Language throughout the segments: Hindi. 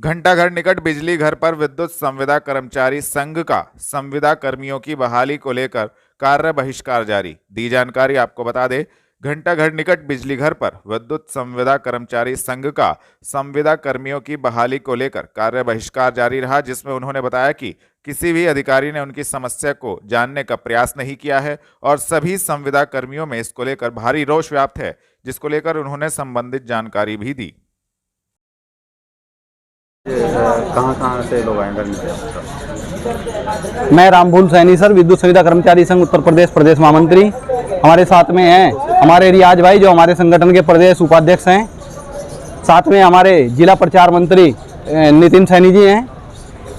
घंटाघर निकट बिजली घर पर विद्युत संविदा कर्मचारी संघ का संविदा कर्मियों की बहाली को लेकर कार्य बहिष्कार जारी। दी जानकारी आपको बता दें, घंटाघर निकट बिजली घर पर विद्युत संविदा कर्मचारी संघ का संविदा कर्मियों की बहाली को लेकर कार्य बहिष्कार जारी रहा, जिसमें उन्होंने बताया कि किसी भी अधिकारी ने उनकी समस्या को जानने का प्रयास नहीं किया है और सभी संविदा कर्मियों में इसको लेकर भारी रोष व्याप्त है, जिसको लेकर उन्होंने संबंधित जानकारी भी दी। कहाँ से लोग आए करने? मैं रामभूल सैनी सर, विद्युत संविदा कर्मचारी संघ उत्तर प्रदेश प्रदेश महामंत्री। हमारे साथ में हैं हमारे रियाज भाई जो हमारे संगठन के प्रदेश उपाध्यक्ष हैं। साथ में हमारे जिला प्रचार मंत्री नितिन सैनी जी हैं।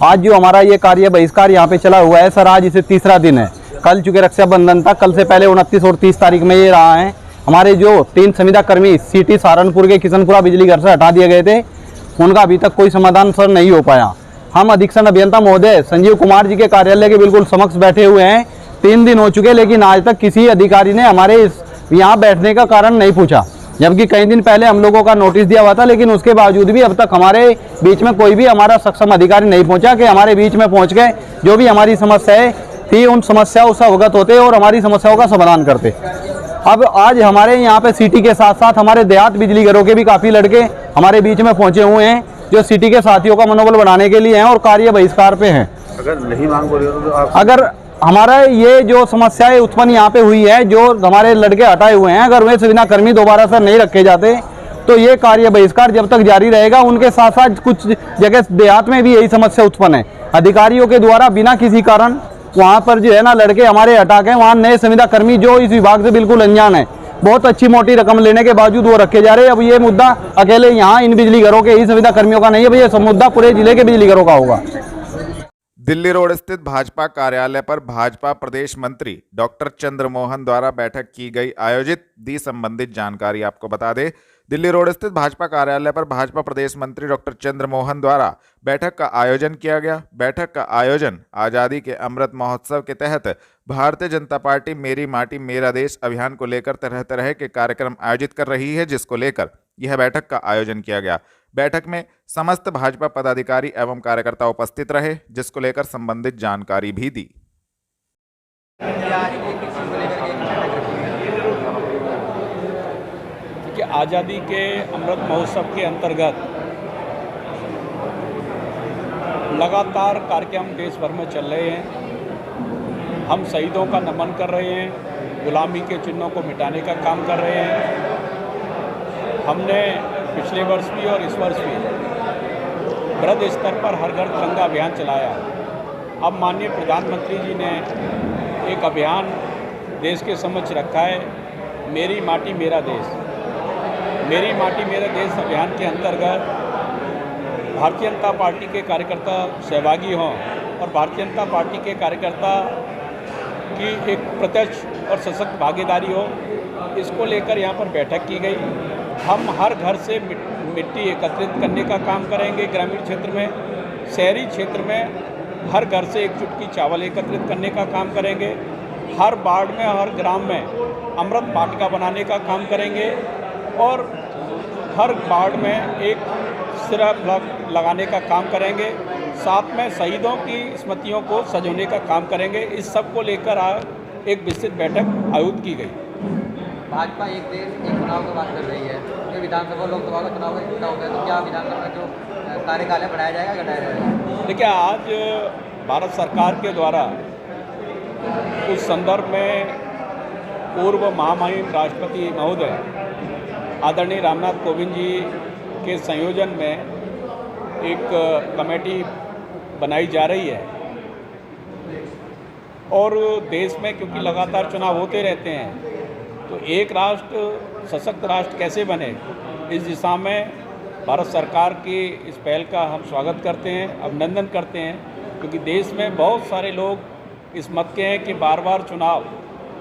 आज जो हमारा ये कार्य बहिष्कार यहाँ पे चला हुआ है सर, आज इसे तीसरा दिन है। कल चूँकि रक्षाबंधन था, कल से पहले 29 और 30 तारीख में ये रहा है। हमारे जो 3 संविदा कर्मी सिटी सहारनपुर के किशनपुरा बिजली घर से हटा दिए गए थे, उनका अभी तक कोई समाधान सर नहीं हो पाया। हम अधीक्षण अभियंता महोदय संजीव कुमार जी के कार्यालय के बिल्कुल समक्ष बैठे हुए हैं। 3 दिन हो चुके, लेकिन आज तक किसी अधिकारी ने हमारे यहाँ बैठने का कारण नहीं पूछा, जबकि कई दिन पहले हम लोगों का नोटिस दिया हुआ था। लेकिन उसके बावजूद भी अब तक हमारे बीच में कोई भी हमारा सक्षम अधिकारी नहीं पहुंचा कि हमारे बीच में पहुंच के जो भी हमारी समस्याएं थी उन समस्याओं से अवगत होते और हमारी समस्याओं का समाधान करते। अब आज हमारे यहाँ पे सिटी के साथ साथ हमारे देहात बिजली घरों के भी काफ़ी लड़के हमारे बीच में पहुंचे हुए हैं, जो सिटी के साथियों का मनोबल बढ़ाने के लिए हैं और कार्य बहिष्कार पे हैं। अगर नहीं मांग हो रही हो तो आप अगर हमारा ये जो समस्याएं उत्पन्न यहाँ पे हुई है, जो हमारे लड़के हटाए हुए हैं, अगर वे संविदा कर्मी दोबारा से नहीं रखे जाते तो ये कार्य बहिष्कार जब तक जारी रहेगा। उनके साथ साथ कुछ जगह देहात में भी यही समस्या उत्पन्न है। अधिकारियों के द्वारा बिना किसी कारण वहाँ पर जो है ना लड़के हमारे हटा के वहाँ नए संविदा कर्मी जो इस विभाग से बिल्कुल अनजान है, बहुत अच्छी मोटी रकम लेने के बावजूद वो रखे जा रहे हैं। अब ये मुद्दा अकेले यहाँ इन बिजली घरों के ही संविदा कर्मियों का नहीं है, ये मुद्दा पूरे जिले के बिजली घरों का होगा। दिल्ली रोड स्थित भाजपा कार्यालय पर भाजपा प्रदेश मंत्री डॉक्टर चंद्रमोहन द्वारा बैठक की गई आयोजित। दी संबंधित जानकारी आपको बता दें, दिल्ली रोड स्थित भाजपा कार्यालय पर भाजपा प्रदेश मंत्री डॉक्टर चंद्रमोहन द्वारा बैठक का आयोजन किया गया। बैठक का आयोजन आज़ादी के अमृत महोत्सव के तहत भारतीय जनता पार्टी मेरी माटी मेरा देश अभियान को लेकर तरह तरह के कार्यक्रम आयोजित कर रही है, जिसको लेकर यह बैठक का आयोजन किया गया। बैठक में समस्त भाजपा पदाधिकारी एवं कार्यकर्ता उपस्थित रहे, जिसको लेकर संबंधित जानकारी भी दी। कि आज़ादी के अमृत महोत्सव के अंतर्गत लगातार कार्यक्रम देश भर में चल रहे हैं। हम शहीदों का नमन कर रहे हैं, गुलामी के चिन्हों को मिटाने का काम कर रहे हैं। हमने पिछले वर्ष भी और इस वर्ष भी वृहद स्तर पर हर घर तिरंगा अभियान चलाया। अब माननीय प्रधानमंत्री जी ने एक अभियान देश के समक्ष रखा है, मेरी माटी मेरा देश। मेरी माटी मेरा देश अभियान के अंतर्गत भारतीय जनता पार्टी के कार्यकर्ता सहभागी हों और भारतीय जनता पार्टी के कार्यकर्ता की एक प्रत्यक्ष और सशक्त भागीदारी हो, इसको लेकर यहाँ पर बैठक की गई। हम हर घर से मिट्टी एकत्रित करने का काम करेंगे। ग्रामीण क्षेत्र में, शहरी क्षेत्र में हर घर से एक चुटकी चावल एकत्रित करने का काम करेंगे। हर वार्ड में, हर ग्राम में अमृत वाटिका बनाने का काम करेंगे और हर वार्ड में एक सिरप लगाने का काम करेंगे। साथ में शहीदों की स्मृतियों को सजोने का काम करेंगे। इस सब को लेकर आज एक विस्तृत बैठक आयोजित की गई। भाजपा एक देश एक चुनाव की बात कर रही है, जो विधानसभा लोकसभा का चुनाव है, तो क्या विधानसभा में जो कार्यकाल है बढ़ाया जाएगा, घटाया जाएगा? देखिए, आज भारत सरकार के द्वारा उस संदर्भ में पूर्व महामहिम राष्ट्रपति महोदय आदरणीय रामनाथ कोविंद जी के संयोजन में एक कमेटी बनाई जा रही है और देश में क्योंकि लगातार चुनाव होते रहते हैं, तो एक राष्ट्र सशक्त राष्ट्र कैसे बने, इस दिशा में भारत सरकार की इस पहल का हम स्वागत करते हैं, अभिनंदन करते हैं। क्योंकि देश में बहुत सारे लोग इस मत के हैं कि बार बार चुनाव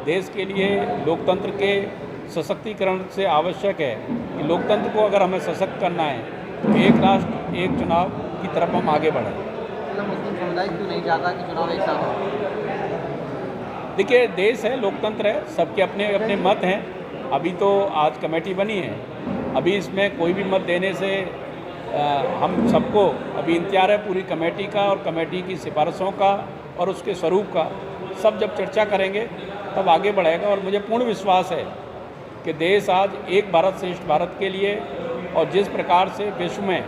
देश के लिए लोकतंत्र के सशक्तिकरण से आवश्यक है कि लोकतंत्र को अगर हमें सशक्त करना है तो एक राष्ट्र एक चुनाव की तरफ हम आगे बढ़ें। मुस्लिम समुदाय क्यों नहीं चाहता कि चुनाव एक साथ हो? देखिए, देश है, लोकतंत्र है, सबके अपने अपने मत हैं। अभी तो आज कमेटी बनी है, अभी इसमें कोई भी मत देने से हम सबको अभी इंतजार है पूरी कमेटी का और कमेटी की सिफारिशों का और उसके स्वरूप का। सब जब चर्चा करेंगे तब आगे बढ़ेगा और मुझे पूर्ण विश्वास है कि देश आज एक भारत श्रेष्ठ भारत के लिए और जिस प्रकार से विश्व में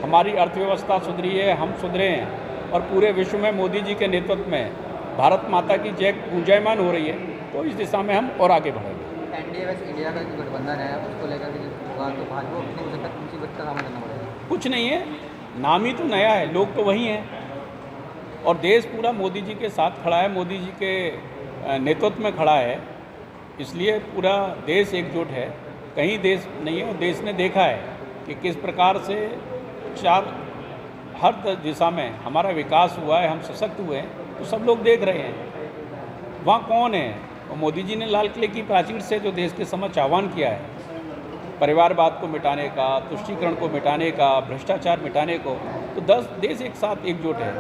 हमारी अर्थव्यवस्था सुधरी है, हम सुधरे हैं और पूरे विश्व में मोदी जी के नेतृत्व में भारत माता की जय गूंजायमान हो रही है, तो इस दिशा में हम और आगे बढ़ेंगे। एनडीए वैसे इंडिया का जो गठबंधन है उसको लेकर के होगा तो भाजपा को कितनी मुद्दत तक मुसीबत का सामना करना पड़ेगा? कुछ नहीं है, नाम ही तो नया है, लोग तो वही हैं और देश पूरा मोदी जी के साथ खड़ा है, मोदी जी के नेतृत्व में खड़ा है, इसलिए पूरा देश एकजुट है। कहीं देश नहीं है और देश ने देखा है कि किस प्रकार से हर दिशा में हमारा विकास हुआ है, हम सशक्त हुए हैं, तो सब लोग देख रहे हैं। वहाँ कौन है? और मोदी जी ने लाल किले की प्राचीर से जो देश के समक्ष आह्वान किया है, परिवारवाद को मिटाने का, तुष्टीकरण को मिटाने का, भ्रष्टाचार मिटाने को, तो 10 देश एक साथ एकजुट है।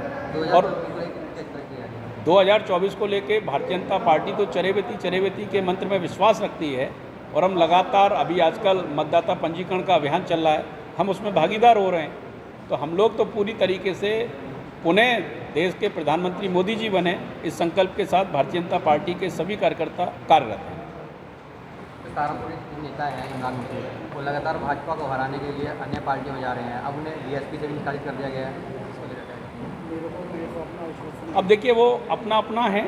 और 2024 को लेके भारतीय जनता पार्टी तो चरेवेती के मंत्र में विश्वास रखती है और हम लगातार अभी आजकल मतदाता पंजीकरण का अभियान चल रहा है, हम उसमें भागीदार हो रहे हैं। तो हम लोग तो पूरी तरीके से पुनः देश के प्रधानमंत्री मोदी जी बने, इस संकल्प के साथ भारतीय जनता पार्टी के सभी कार्यकर्ता कार्यरत हैं। सहारनपुर के नेता हैं इमरान मसूद, वो लगातार भाजपा को हराने के लिए अन्य पार्टियों में जा रहे हैं, अब उन्हें बीएसपी से भी निष्कासित कर दिया गया है, इसको लेकर अब देखिए, वो अपना अपना है,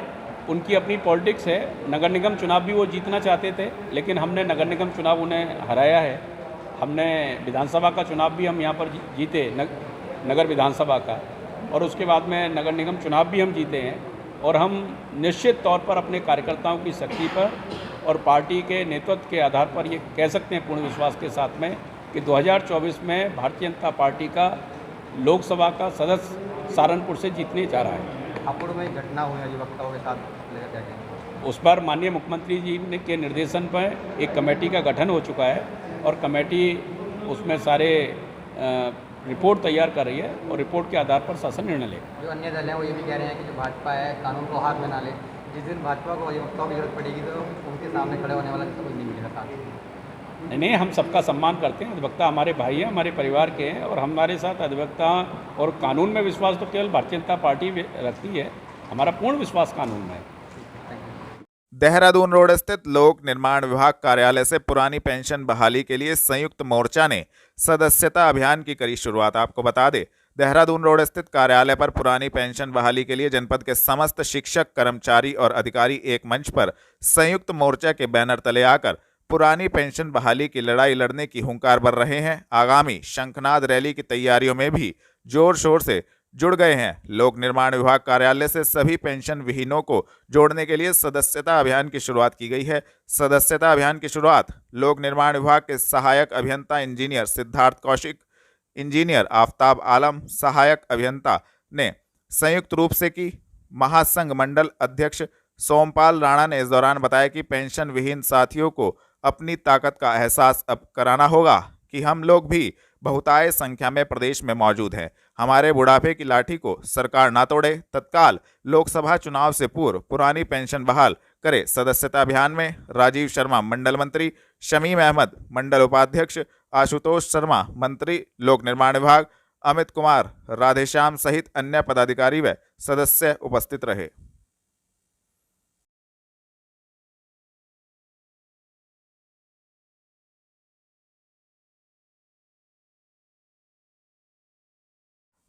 उनकी अपनी पॉलिटिक्स है। नगर निगम चुनाव भी वो जीतना चाहते थे, लेकिन हमने नगर निगम चुनाव उन्हें हराया है। हमने विधानसभा का चुनाव भी हम यहाँ पर जीते, नगर विधानसभा का, और उसके बाद में नगर निगम चुनाव भी हम जीते हैं। और हम निश्चित तौर पर अपने कार्यकर्ताओं की शक्ति पर और पार्टी के नेतृत्व के आधार पर ये कह सकते हैं पूर्ण विश्वास के साथ में कि 2024 में भारतीय जनता पार्टी का लोकसभा का सदस्य सहारनपुर से जीतने जा रहा है। हापुड़ में घटना हुई अधिवक्ताओं के साथ लेकर क्या कहेंगे? उस पर माननीय मुख्यमंत्री जी के निर्देशन पर एक कमेटी का गठन हो चुका है और कमेटी उसमें सारे रिपोर्ट तैयार कर रही है और रिपोर्ट के आधार पर शासन निर्णय लेगा। जो अन्य दल हैं वो ये भी कह रहे हैं कि जो भाजपा है कानून को हाथ में ना ले, जिस दिन भाजपा को अधिवक्ताओं की जरूरत पड़ेगी तो उनके सामने खड़े होने वाला कोई नहीं मिलेगा साथ। नहीं, हम सबका सम्मान करते हैं। अधिवक्ता हमारे भाई हैं, हमारे परिवार के हैं और हमारे साथ अधिवक्ता और कानून में विश्वास तो केवल भारतीय जनता पार्टी रखती है, हमारा पूर्ण विश्वास कानून में है। देहरादून रोड स्थित लोक निर्माण विभाग कार्यालय से पुरानी पेंशन बहाली के लिए संयुक्त मोर्चा ने सदस्यता अभियान की करी शुरुआत। आपको बता दें, देहरादून रोड स्थित कार्यालय पर पुरानी पेंशन बहाली के लिए जनपद के समस्त शिक्षक, कर्मचारी और अधिकारी एक मंच पर संयुक्त मोर्चा के बैनर तले आकर पुरानी पेंशन बहाली की लड़ाई लड़ने की हुंकार भर रहे हैं। आगामी शंखनाद रैली की तैयारियों में भी जोर शोर से जुड़ गए हैं। लोक निर्माण विभाग कार्यालय से सभी पेंशन विहीनों को जोड़ने के लिए सदस्यता अभियान की शुरुआत की गई है। सदस्यता अभियान की शुरुआत लोक निर्माण विभाग के सहायक अभियंता इंजीनियर सिद्धार्थ कौशिक, इंजीनियर आफ्ताब आलम, सहायक अभियंता ने संयुक्त रूप से की। महासंघ मंडल अध्यक्ष सोमपाल राणा ने इस दौरान बताया कि पेंशन विहीन साथियों को अपनी ताकत का एहसास अब कराना होगा कि हम लोग भी बहुतायत संख्या में प्रदेश में मौजूद हैं। हमारे बुढ़ापे की लाठी को सरकार ना तोड़े। तत्काल लोकसभा चुनाव से पूर्व पुरानी पेंशन बहाल करे। सदस्यता अभियान में राजीव शर्मा मंडल मंत्री, शमीम अहमद मंडल उपाध्यक्ष, आशुतोष शर्मा मंत्री लोक निर्माण विभाग, अमित कुमार, राधेश्याम सहित अन्य पदाधिकारी व सदस्य उपस्थित रहे।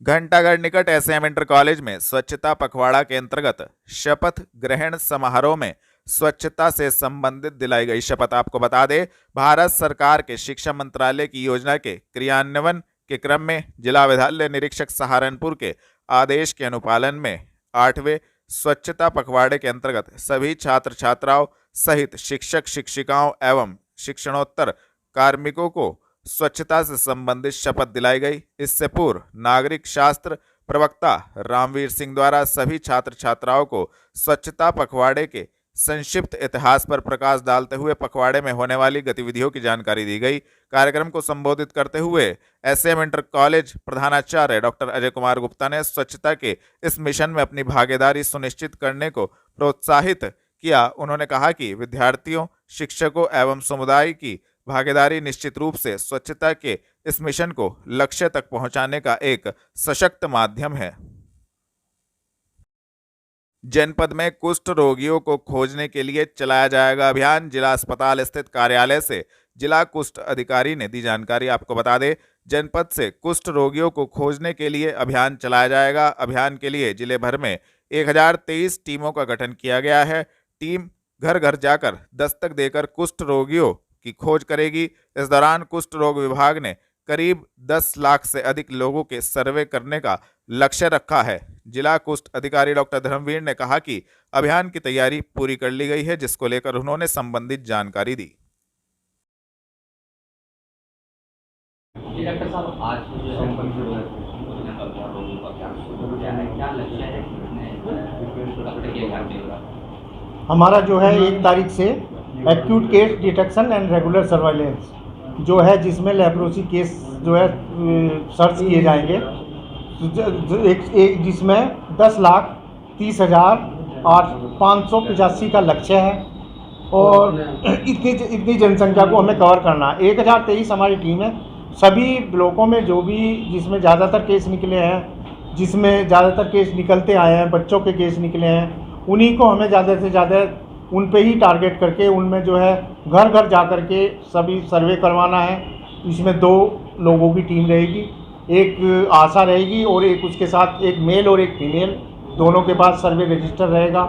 घंटागढ़ निकट एसएम इंटर कॉलेज में स्वच्छता पखवाड़ा के अंतर्गत शपथ ग्रहण समारोह में स्वच्छता से संबंधित दिलाई गई शपथ। आपको बता दें, भारत सरकार के शिक्षा मंत्रालय की योजना के क्रियान्वयन के क्रम में जिला विद्यालय निरीक्षक सहारनपुर के आदेश के अनुपालन में 8वें स्वच्छता पखवाड़े के अंतर्गत सभी छात्र छात्राओं सहित शिक्षक शिक्षिकाओं एवं शिक्षणोत्तर कार्मिकों को स्वच्छता से संबंधित शपथ दिलाई गई। इससे पूर्व नागरिक शास्त्र प्रवक्ता रामवीर सिंह द्वारा सभी छात्र छात्राओं को स्वच्छता पखवाड़े के संक्षिप्त इतिहास पर प्रकाश डालते हुए पखवाड़े में होने वाली गतिविधियों की जानकारी दी गई। कार्यक्रम को संबोधित करते हुए एसएम इंटर कॉलेज प्रधानाचार्य डॉक्टर अजय कुमार गुप्ता ने स्वच्छता के इस मिशन में अपनी भागीदारी सुनिश्चित करने को प्रोत्साहित किया। उन्होंने कहा कि विद्यार्थियों, शिक्षकों एवं समुदाय की भागीदारी निश्चित रूप से स्वच्छता के इस मिशन को लक्ष्य तक पहुंचाने का एक सशक्त माध्यम है। जनपद में कुष्ठ रोगियों को खोजने के लिए चलाया जाएगा अभियान। जिला अस्पताल स्थित कार्यालय से जिला कुष्ठ अधिकारी ने दी जानकारी। आपको बता दें, जनपद से कुष्ठ रोगियों को खोजने के लिए अभियान चलाया जाएगा। अभियान के लिए जिले भर में 1023 टीमों का गठन किया गया है। टीम घर घर जाकर दस्तक देकर कुष्ठ रोगियों की खोज करेगी। इस दौरान कुष्ठ रोग विभाग ने करीब 10 लाख से अधिक लोगों के सर्वे करने का लक्ष्य रखा है। जिला कुष्ठ अधिकारी डॉक्टर धर्मवीर ने कहा कि अभियान की तैयारी पूरी कर ली गई है, जिसको लेकर उन्होंने संबंधित जानकारी दी। डॉक्टर साहब, आज क्या लक्ष्य है, हमारा जो है 1 तारीख से acute case detection and regular surveillance जो है, जिसमें लेप्रोसी केस जो है सर्च किए जाएंगे, जिसमें 10,30,585 का लक्ष्य है और इतनी जनसंख्या को हमें कवर करना है। 1023 हमारी टीम है। सभी ब्लॉकों में जो भी जिसमें ज़्यादातर केस निकले हैं, जिसमें ज़्यादातर केस निकलते आए हैं, बच्चों के केस निकले हैं, उन्हीं को हमें ज़्यादा से ज़्यादा उन पे ही टारगेट करके उनमें जो है घर घर जा कर के सभी सर्वे करवाना है। इसमें 2 लोगों की टीम रहेगी, एक आशा रहेगी और एक उसके साथ एक मेल और एक फीमेल, दोनों के पास सर्वे रजिस्टर रहेगा।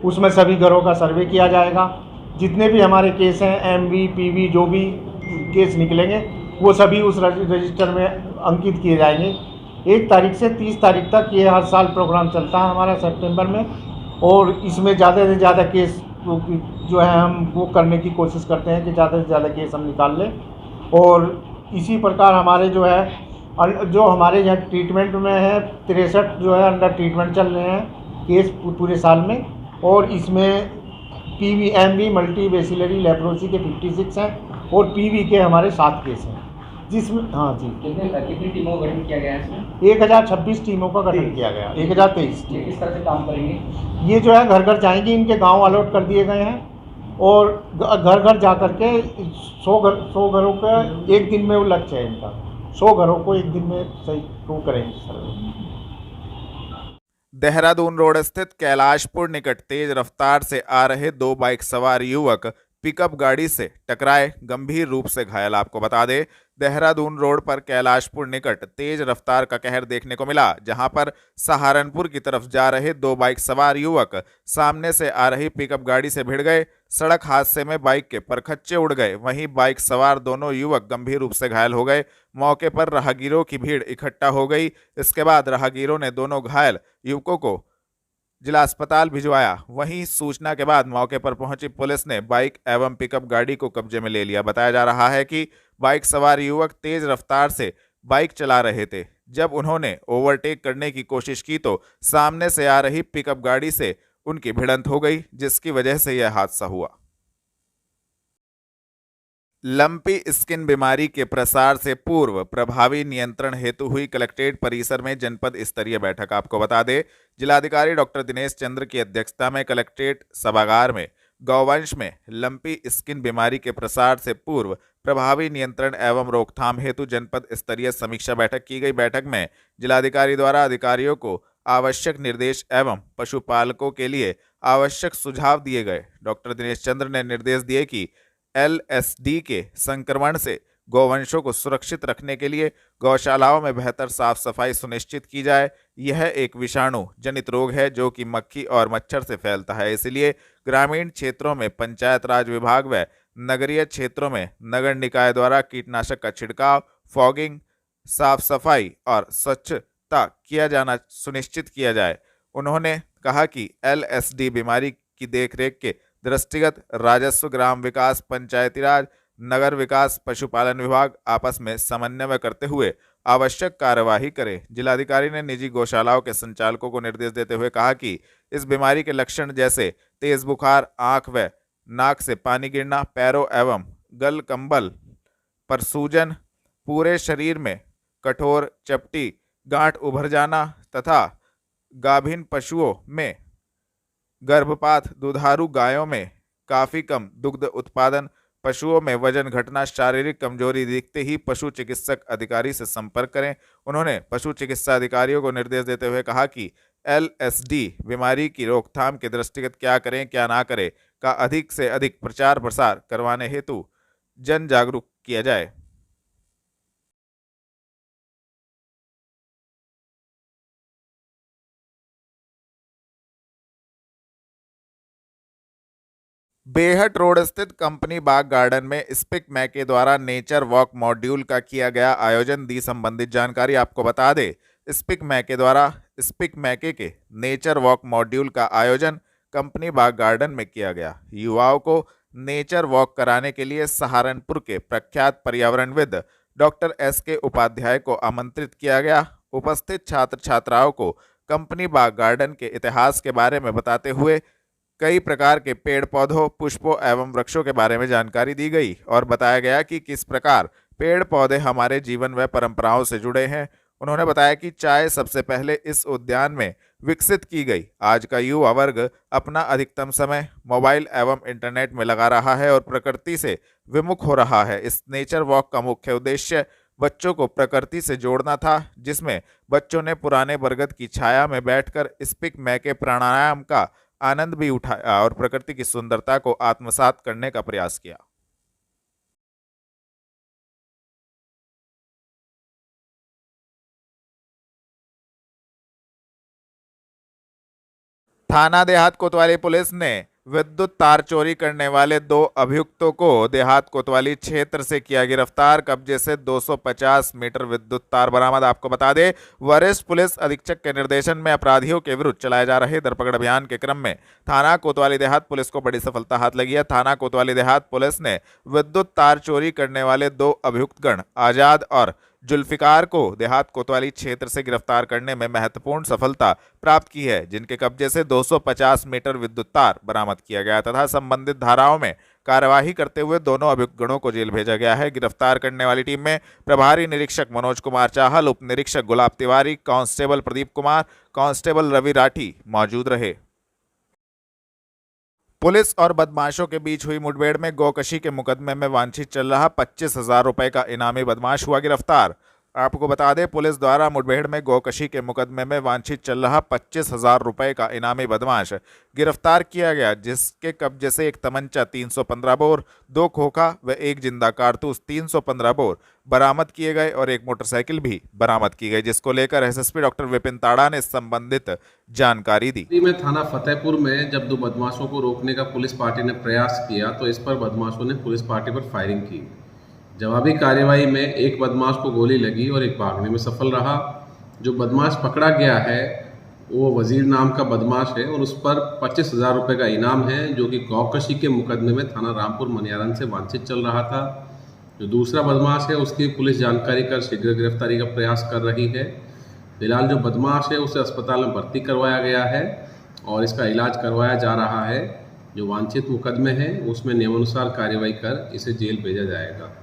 उसमें सभी घरों का सर्वे किया जाएगा। जितने भी हमारे केस हैं, MV, PV जो भी केस निकलेंगे वो सभी उस रजिस्टर में अंकित किए जाएंगे। 1 तारीख से 30 तारीख तक ये हर साल प्रोग्राम चलता है हमारा सितंबर में, और इसमें ज़्यादा से ज़्यादा केस जो है हम वो करने की कोशिश करते हैं कि ज़्यादा से ज़्यादा केस हम निकाल लें। और इसी प्रकार हमारे जो हमारे यहाँ ट्रीटमेंट में है 63 जो है अंडर ट्रीटमेंट चल रहे हैं केस पूरे साल में, और इसमें PV, MV multi bacillary leprosy के 56 हैं और PV के हमारे 7 केस हैं, जिसमें हाँ जी कितनी टीमों का गठन किया गया है इसमें? 1026 टीमों का गठन किया गया। 1023 ये किस तरह से काम करेंगे? ये जो है घर घर जाएंगी, इनके गांव अलॉट कर दिए गए हैं और घर घर जा कर के 100 घरों का एक दिन में वो लक्ष्य है इनका। 100 घरों को एक दिन में सही वो करेंगे सर्वे। देहरादून रोड स्थित कैलाशपुर निकट तेज रफ्तार से आ रहे 2 बाइक सवार युवक पिकअप गाड़ी से टकराए, गंभीर रूप से घायल। आपको बता दें, देहरादून रोड पर कैलाशपुर निकट तेज रफ्तार का कहर देखने को मिला, जहां पर सहारनपुर की तरफ जा रहे 2 बाइक सवार युवक सामने से आ रही पिकअप गाड़ी से भिड़ गए। सड़क हादसे में बाइक के परखच्चे उड़ गए, वहीं बाइक सवार दोनों युवक गंभीर रूप से घायल हो गए। मौके पर राहगीरों की भीड़ इकट्ठा हो गई। इसके बाद राहगीरों ने दोनों घायल युवकों को जिला अस्पताल भिजवाया। वहीं सूचना के बाद मौके पर पहुंची पुलिस ने बाइक एवं पिकअप गाड़ी को कब्जे में ले लिया। बताया जा रहा है कि बाइक सवार युवक तेज रफ्तार से बाइक चला रहे थे। जब उन्होंने ओवरटेक करने की कोशिश की तो सामने से आ रही पिकअप गाड़ी से उनकी भिड़ंत हो गई, जिसकी वजह से यह हादसा हुआ। लंपी स्किन बीमारी के प्रसार से पूर्व प्रभावी नियंत्रण हेतु हुई कलेक्ट्रेट परिसर में जनपद स्तरीय बैठक। आपको बता दें, जिलाधिकारी डॉक्टर दिनेश चंद्र की अध्यक्षता में कलेक्ट्रेट सभागार में गौवंश में लंपी स्किन बीमारी के प्रसार से पूर्व प्रभावी नियंत्रण एवं रोकथाम हेतु जनपद स्तरीय समीक्षा बैठक की गई। बैठक में जिलाधिकारी द्वारा अधिकारियों को आवश्यक निर्देश एवं पशुपालकों के लिए आवश्यक सुझाव दिए गए। डॉक्टर दिनेश चंद्र ने निर्देश दिए कि LSD के संक्रमण से गौवंशों को सुरक्षित रखने के लिए गौशालाओं में बेहतर साफ सफाई सुनिश्चित की जाए। यह एक विषाणु जनित रोग है जो कि मक्खी और मच्छर से फैलता है, इसलिए ग्रामीण क्षेत्रों में पंचायत राज विभाग व नगरीय क्षेत्रों में नगर निकाय द्वारा कीटनाशक का छिड़काव, फॉगिंग, साफ सफाई और स्वच्छता किया जाना सुनिश्चित किया जाए। उन्होंने कहा कि LSD बीमारी की देखरेख के दृष्टिगत राजस्व, ग्राम विकास, पंचायती राज, नगर विकास, पशुपालन विभाग आपस में समन्वय करते हुए आवश्यक कार्यवाही करें। जिलाधिकारी ने निजी गौशालाओं के संचालकों को निर्देश देते हुए कहा कि इस बीमारी के लक्षण जैसे तेज बुखार, आंख व नाक से पानी गिरना, पैरों एवं गल कंबल पर सूजन, पूरे शरीर में कठोर चपटी गांठ उभर जाना तथा गाभिन पशुओं में गर्भपात, दुधारू गायों में काफी कम दुग्ध उत्पादन, पशुओं में वजन घटना, शारीरिक कमजोरी दिखते ही पशु चिकित्सक अधिकारी से संपर्क करें। उन्होंने पशु चिकित्सा अधिकारियों को निर्देश देते हुए कहा कि LSD बीमारी की रोकथाम के दृष्टिगत क्या करें क्या ना करें का अधिक से अधिक प्रचार प्रसार करवाने हेतु जन जागरूक किया जाए। बेहट रोड स्थित कंपनी बाग गार्डन में स्पिक मैके द्वारा नेचर वॉक मॉड्यूल का किया गया आयोजन दी संबंधित जानकारी आपको बता दें। स्पिक मैके द्वारा स्पिक मैके के नेचर वॉक मॉड्यूल का आयोजन कंपनी बाग गार्डन में किया गया। युवाओं को नेचर वॉक कराने के लिए सहारनपुर के प्रख्यात पर्यावरणविद डॉक्टर SK उपाध्याय को आमंत्रित किया गया। उपस्थित छात्र छात्राओं को कंपनी बाग गार्डन के इतिहास के बारे में बताते हुए कई प्रकार के पेड़ पौधों, पुष्पों एवं वृक्षों के बारे में जानकारी दी गई और बताया गया कि किस प्रकार पेड़ पौधे हमारे जीवन व परंपराओं से जुड़े हैं। उन्होंने बताया कि चाय सबसे पहले इस उद्यान में विकसित की गई। आज का युवा वर्ग अपना अधिकतम समय मोबाइल एवं इंटरनेट में लगा रहा है और प्रकृति से विमुख हो रहा है। इस नेचर वॉक का मुख्य उद्देश्य बच्चों को प्रकृति से जोड़ना था, जिसमें बच्चों ने पुराने बरगद की छाया में बैठकर स्पिक मैके प्राणायाम का आनंद भी उठाया और प्रकृति की सुंदरता को आत्मसात करने का प्रयास किया। थाना देहात कोतवाली पुलिस ने विद्युत तार चोरी करने वाले 2 अभियुक्तों को देहात कोतवाली क्षेत्र से किया गिरफ्तार। कब्जे से 250 मीटर विद्युत तार बरामद। आपको बता दें, वरिष्ठ पुलिस अधीक्षक के निर्देशन में अपराधियों के विरुद्ध चलाए जा रहे धरपकड़ अभियान के क्रम में थाना कोतवाली देहात पुलिस को बड़ी सफलता हाथ लगी है। थाना कोतवाली देहात पुलिस ने विद्युत तार चोरी करने वाले 2 अभियुक्तगण आजाद और जुल्फिकार को देहात कोतवाली क्षेत्र से गिरफ्तार करने में महत्वपूर्ण सफलता प्राप्त की है, जिनके कब्जे से 250 मीटर विद्युत तार बरामद किया गया तथा संबंधित धाराओं में कार्यवाही करते हुए दोनों अभियुक्तगणों को जेल भेजा गया है। गिरफ्तार करने वाली टीम में प्रभारी निरीक्षक मनोज कुमार चाहल, उप निरीक्षक गुलाब तिवारी, कांस्टेबल प्रदीप कुमार, कांस्टेबल रवि राठी मौजूद रहे। पुलिस और बदमाशों के बीच हुई मुठभेड़ में गोकशी के मुकदमे में वांछित चल रहा 25,000 रुपए का इनामी बदमाश हुआ गिरफ्तार। आपको बता दें, पुलिस द्वारा मुठभेड़ में गोकशी के मुकदमे में वांछित चल रहा 25,000 रुपए का इनामी बदमाश गिरफ्तार किया गया, जिसके कब्जे से एक तमंचा 315 बोर, 2 खोखा व 1 जिंदा कारतूस 315 बोर बरामद किए गए और एक मोटरसाइकिल भी बरामद की गई, जिसको लेकर SSP डॉक्टर विपिन ताड़ा ने संबंधित जानकारी दी। में थाना फतेहपुर में जब 2 बदमाशों को रोकने का पुलिस पार्टी ने प्रयास किया तो इस पर बदमाशों ने पुलिस पार्टी पर फायरिंग की। जवाबी कार्यवाही में एक बदमाश को गोली लगी और एक भागने में सफल रहा। जो बदमाश पकड़ा गया है वो वजीर नाम का बदमाश है और उस पर 25,000 रुपये का इनाम है, जो कि गौकशी के मुकदमे में थाना रामपुर मनियारन से वांछित चल रहा था। जो दूसरा बदमाश है उसकी पुलिस जानकारी कर शीघ्र गिरफ्तारी का प्रयास कर रही है। फिलहाल जो बदमाश है उसे अस्पताल में भर्ती करवाया गया है और इसका इलाज करवाया जा रहा है। जो वांछित मुकदमे हैं उसमें नियमानुसार कार्रवाई कर इसे जेल भेजा जाएगा।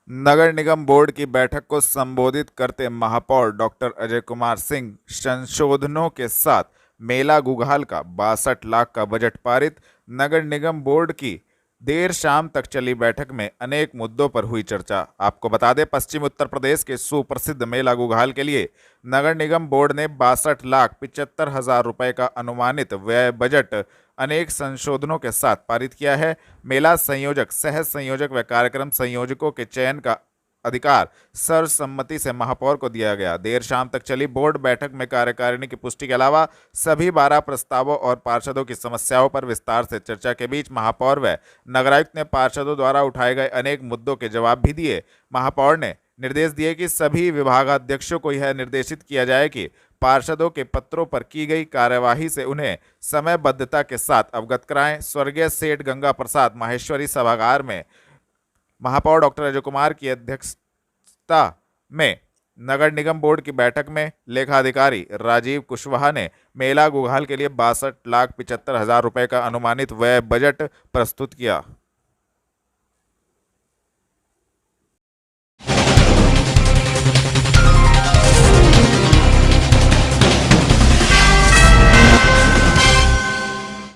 नगर निगम बोर्ड की बैठक को संबोधित करते महापौर डॉक्टर अजय कुमार सिंह संशोधनों के साथ मेला गुघाल का 62 लाख का बजट पारित। नगर निगम बोर्ड की देर शाम तक चली बैठक में अनेक मुद्दों पर हुई चर्चा। आपको बता दें, पश्चिम उत्तर प्रदेश के सुप्रसिद्ध मेला गुघाल के लिए नगर निगम बोर्ड ने 62,75,000 रुपए का अनुमानित व्यय बजट अनेक संशोधनों के साथ पारित किया है। मेला संयोजक, सह संयोजक व कार्यक्रम संयोजकों के चयन का अधिकार सर्वसम्मति से महापौर को दिया गया। देर शाम तक चली बोर्ड बैठक में कार्यकारिणी की पुष्टि के अलावा सभी 12 प्रस्तावों और पार्षदों की समस्याओं पर विस्तार से चर्चा के बीच महापौर व नगरायुक्त ने पार्षदों द्वारा उठाए गए अनेक मुद्दों के जवाब भी दिए। महापौर ने निर्देश दिए कि सभी विभागाध्यक्षों को यह निर्देशित किया जाए कि पार्षदों के पत्रों पर की गई कार्यवाही से उन्हें समयबद्धता के साथ अवगत कराएं। स्वर्गीय सेठ गंगा प्रसाद माहेश्वरी सभागार में महापौर डॉक्टर अजय कुमार की अध्यक्षता में नगर निगम बोर्ड की बैठक में लेखाधिकारी राजीव कुशवाहा ने मेला गुघाल के लिए 62,75,000 रुपए का अनुमानित व्यय बजट प्रस्तुत किया।